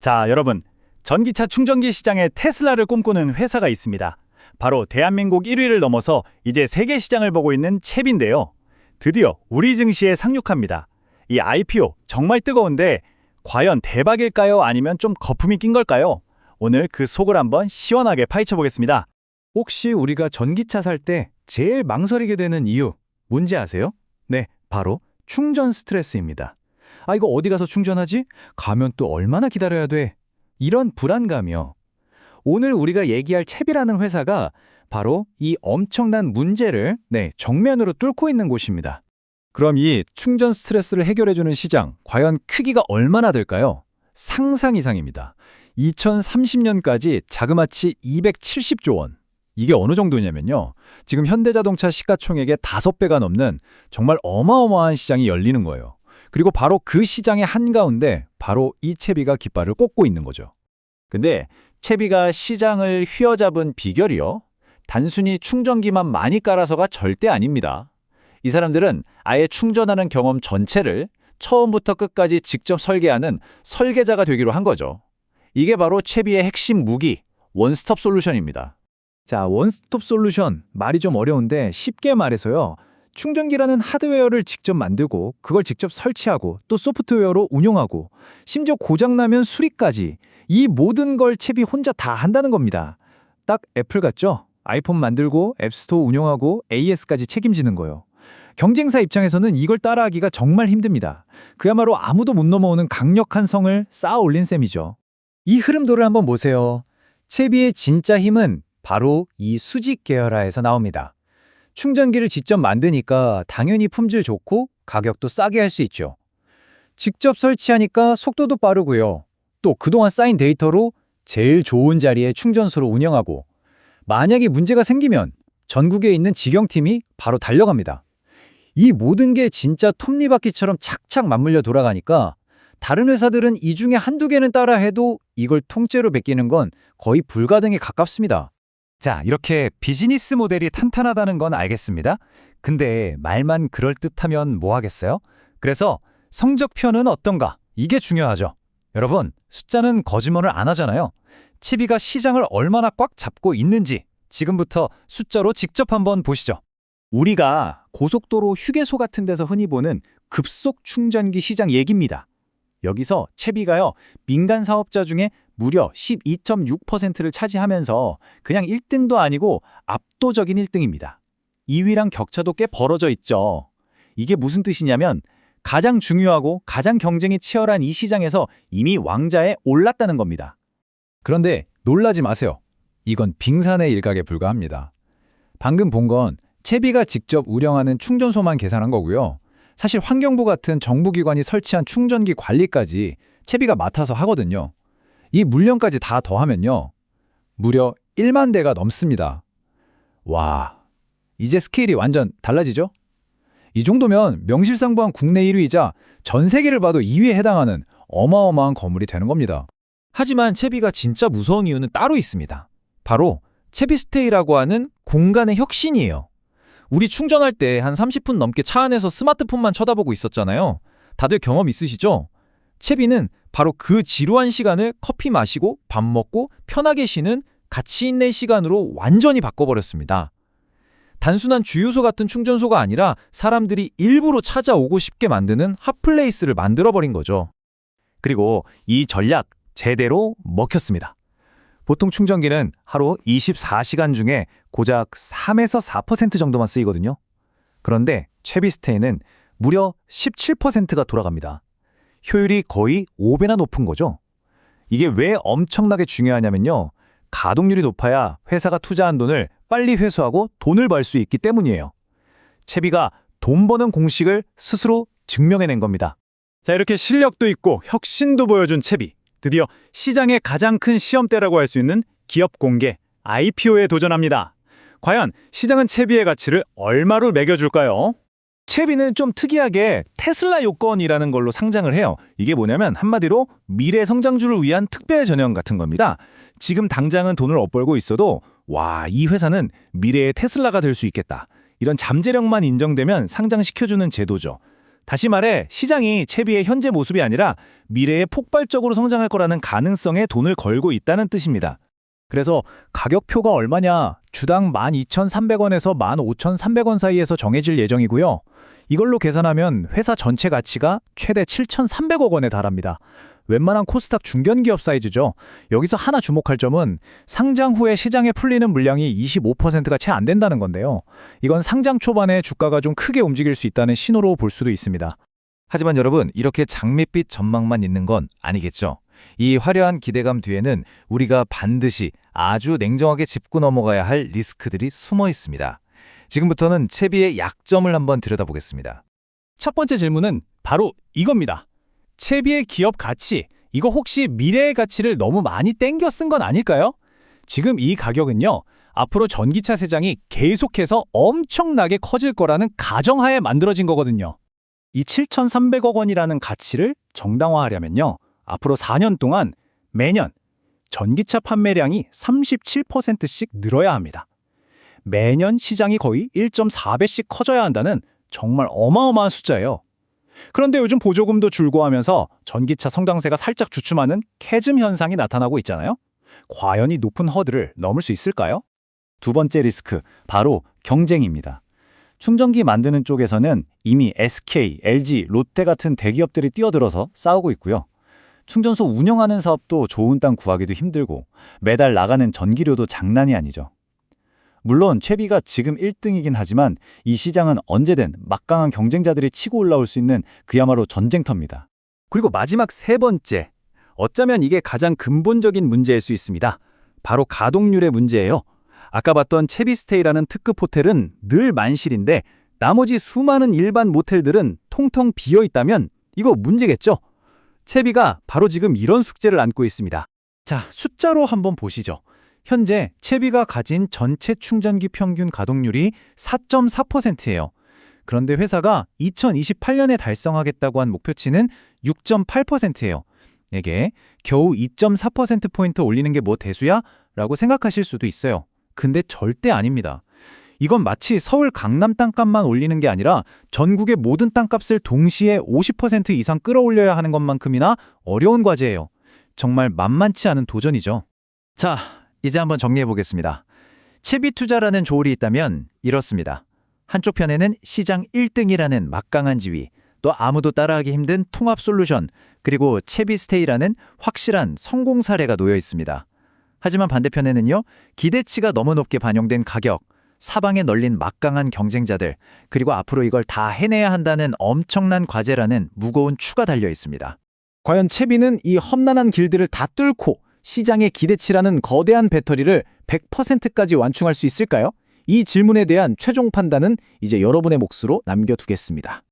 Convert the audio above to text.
자, 여러분. 전기차 충전기 시장에 테슬라를 꿈꾸는 회사가 있습니다. 바로 대한민국 1위를 넘어서 이제 세계 시장을 보고 있는 챕인데요. 드디어 우리 증시에 상륙합니다. 이 IPO 정말 뜨거운데 과연 대박일까요? 아니면 좀 거품이 낀 걸까요? 오늘 그 속을 한번 시원하게 파헤쳐 보겠습니다. 혹시 우리가 전기차 살 때 제일 망설이게 되는 이유 뭔지 아세요? 네, 바로 충전 스트레스입니다. 아, 이거 어디 가서 충전하지? 가면 또 얼마나 기다려야 돼? 이런 불안감이요. 오늘 우리가 얘기할 챕이라는 회사가 바로 이 엄청난 문제를 정면으로 뚫고 있는 곳입니다. 그럼 이 충전 스트레스를 해결해주는 시장, 과연 크기가 얼마나 될까요? 상상 이상입니다. 2030년까지 자그마치 270조 원. 이게 어느 정도냐면요. 지금 현대자동차 시가총액의 5배가 넘는 정말 어마어마한 시장이 열리는 거예요. 그리고 바로 그 시장의 한가운데 바로 이 채비가 깃발을 꽂고 있는 거죠. 근데 채비가 시장을 휘어잡은 비결이요? 단순히 충전기만 많이 깔아서가 절대 아닙니다. 이 사람들은 아예 충전하는 경험 전체를 처음부터 끝까지 직접 설계하는 설계자가 되기로 한 거죠. 이게 바로 채비의 핵심 무기, 원스톱 솔루션입니다. 자, 원스톱 솔루션 말이 좀 어려운데 쉽게 말해서요. 충전기라는 하드웨어를 직접 만들고 그걸 직접 설치하고 또 소프트웨어로 운용하고 심지어 고장나면 수리까지 이 모든 걸 챕이 혼자 다 한다는 겁니다. 딱 애플 같죠? 아이폰 만들고 앱스토어 운용하고 AS까지 책임지는 거요. 경쟁사 입장에서는 이걸 따라하기가 정말 힘듭니다. 그야말로 아무도 못 넘어오는 강력한 성을 쌓아 올린 셈이죠. 이 흐름도를 한번 보세요. 채비의 진짜 힘은 바로 이 수직 계열화에서 나옵니다. 충전기를 직접 만드니까 당연히 품질 좋고 가격도 싸게 할 수 있죠. 직접 설치하니까 속도도 빠르고요. 또 그동안 쌓인 데이터로 제일 좋은 자리에 충전소를 운영하고 만약에 문제가 생기면 전국에 있는 직영팀이 바로 달려갑니다. 이 모든 게 진짜 톱니바퀴처럼 착착 맞물려 돌아가니까 다른 회사들은 이 중에 한두 개는 따라해도 이걸 통째로 베끼는 건 거의 불가능에 가깝습니다. 자, 이렇게 비즈니스 모델이 탄탄하다는 건 알겠습니다. 근데 말만 그럴듯하면 뭐 하겠어요? 그래서 성적표는 어떤가? 이게 중요하죠. 여러분, 숫자는 거짓말을 안 하잖아요. 채비가 시장을 얼마나 꽉 잡고 있는지 지금부터 숫자로 직접 한번 보시죠. 우리가 고속도로 휴게소 같은 데서 흔히 보는 급속 충전기 시장 얘기입니다. 여기서 채비가요, 민간 사업자 중에 무려 12.6%를 차지하면서 그냥 1등도 아니고 압도적인 1등입니다. 2위랑 격차도 꽤 벌어져 있죠. 이게 무슨 뜻이냐면 가장 중요하고 가장 경쟁이 치열한 이 시장에서 이미 왕좌에 올랐다는 겁니다. 그런데 놀라지 마세요. 이건 빙산의 일각에 불과합니다. 방금 본 건 채비가 직접 운영하는 충전소만 계산한 거고요. 사실 환경부 같은 정부기관이 설치한 충전기 관리까지 채비가 맡아서 하거든요. 이 물량까지 다 더하면요. 무려 1만 대가 넘습니다. 와, 이제 스케일이 완전 달라지죠? 이 정도면 명실상부한 국내 1위이자 전 세계를 봐도 2위에 해당하는 어마어마한 건물이 되는 겁니다. 하지만 채비가 진짜 무서운 이유는 따로 있습니다. 바로 채비스테이라고 하는 공간의 혁신이에요. 우리 충전할 때 한 30분 넘게 차 안에서 스마트폰만 쳐다보고 있었잖아요. 다들 경험 있으시죠? 채비는 바로 그 지루한 시간을 커피 마시고 밥 먹고 편하게 쉬는 가치 있는 시간으로 완전히 바꿔버렸습니다. 단순한 주유소 같은 충전소가 아니라 사람들이 일부러 찾아오고 싶게 만드는 핫플레이스를 만들어버린 거죠. 그리고 이 전략 제대로 먹혔습니다. 보통 충전기는 하루 24시간 중에 고작 3에서 4% 정도만 쓰이거든요. 그런데 채비스테이는 무려 17%가 돌아갑니다. 효율이 거의 5배나 높은 거죠. 이게 왜 엄청나게 중요하냐면요. 가동률이 높아야 회사가 투자한 돈을 빨리 회수하고 돈을 벌 수 있기 때문이에요. 채비가 돈 버는 공식을 스스로 증명해낸 겁니다. 자, 이렇게 실력도 있고 혁신도 보여준 채비. 드디어 시장의 가장 큰 시험대라고 할 수 있는 기업 공개 IPO에 도전합니다. 과연 시장은 채비의 가치를 얼마로 매겨줄까요? 채비는 좀 특이하게 테슬라 요건이라는 걸로 상장을 해요. 이게 뭐냐면 한마디로 미래 성장주를 위한 특별 전형 같은 겁니다. 지금 당장은 돈을 못 벌고 있어도 와, 이 회사는 미래의 테슬라가 될 수 있겠다. 이런 잠재력만 인정되면 상장시켜주는 제도죠. 다시 말해 시장이 채비의 현재 모습이 아니라 미래에 폭발적으로 성장할 거라는 가능성에 돈을 걸고 있다는 뜻입니다. 그래서 가격표가 얼마냐? 주당 12,300원에서 15,300원 사이에서 정해질 예정이고요. 이걸로 계산하면 회사 전체 가치가 최대 7,300억 원에 달합니다. 웬만한 코스닥 중견기업 사이즈죠. 여기서 하나 주목할 점은 상장 후에 시장에 풀리는 물량이 25%가 채 안 된다는 건데요. 이건 상장 초반에 주가가 좀 크게 움직일 수 있다는 신호로 볼 수도 있습니다. 하지만 여러분, 이렇게 장밋빛 전망만 있는 건 아니겠죠. 이 화려한 기대감 뒤에는 우리가 반드시 아주 냉정하게 짚고 넘어가야 할 리스크들이 숨어 있습니다. 지금부터는 채비의 약점을 한번 들여다보겠습니다. 첫 번째 질문은 바로 이겁니다. 채비의 기업 가치, 이거 혹시 미래의 가치를 너무 많이 땡겨 쓴 건 아닐까요? 지금 이 가격은요, 앞으로 전기차 시장이 계속해서 엄청나게 커질 거라는 가정하에 만들어진 거거든요. 이 7,300억 원이라는 가치를 정당화하려면요, 앞으로 4년 동안 매년 전기차 판매량이 37%씩 늘어야 합니다. 매년 시장이 거의 1.4배씩 커져야 한다는 정말 어마어마한 숫자예요. 그런데 요즘 보조금도 줄고 하면서 전기차 성장세가 살짝 주춤하는 캐즘 현상이 나타나고 있잖아요. 과연 이 높은 허들을 넘을 수 있을까요? 두 번째 리스크, 바로 경쟁입니다. 충전기 만드는 쪽에서는 이미 SK, LG, 롯데 같은 대기업들이 뛰어들어서 싸우고 있고요. 충전소 운영하는 사업도 좋은 땅 구하기도 힘들고 매달 나가는 전기료도 장난이 아니죠. 물론 채비가 지금 1등이긴 하지만 이 시장은 언제든 막강한 경쟁자들이 치고 올라올 수 있는 그야말로 전쟁터입니다. 그리고 마지막 세 번째, 어쩌면 이게 가장 근본적인 문제일 수 있습니다. 바로 가동률의 문제예요. 아까 봤던 채비스테이라는 특급 호텔은 늘 만실인데 나머지 수많은 일반 모텔들은 통통 비어 있다면 이거 문제겠죠? 채비가 바로 지금 이런 숙제를 안고 있습니다. 자, 숫자로 한번 보시죠. 현재 채비가 가진 전체 충전기 평균 가동률이 4.4%예요. 그런데 회사가 2028년에 달성하겠다고 한 목표치는 6.8%예요. 이게 겨우 2.4%포인트 올리는 게 뭐 대수야? 라고 생각하실 수도 있어요. 근데 절대 아닙니다. 이건 마치 서울 강남 땅값만 올리는 게 아니라 전국의 모든 땅값을 동시에 50% 이상 끌어올려야 하는 것만큼이나 어려운 과제예요. 정말 만만치 않은 도전이죠. 자, 이제 한번 정리해 보겠습니다. 채비 투자라는 조언이 있다면 이렇습니다. 한쪽 편에는 시장 1등이라는 막강한 지위, 또 아무도 따라하기 힘든 통합 솔루션, 그리고 채비스테이라는 확실한 성공 사례가 놓여 있습니다. 하지만 반대편에는요, 기대치가 너무 높게 반영된 가격, 사방에 널린 막강한 경쟁자들, 그리고 앞으로 이걸 다 해내야 한다는 엄청난 과제라는 무거운 추가 달려 있습니다. 과연 채비는 이 험난한 길들을 다 뚫고 시장의 기대치라는 거대한 배터리를 100%까지 완충할 수 있을까요? 이 질문에 대한 최종 판단은 이제 여러분의 몫으로 남겨두겠습니다.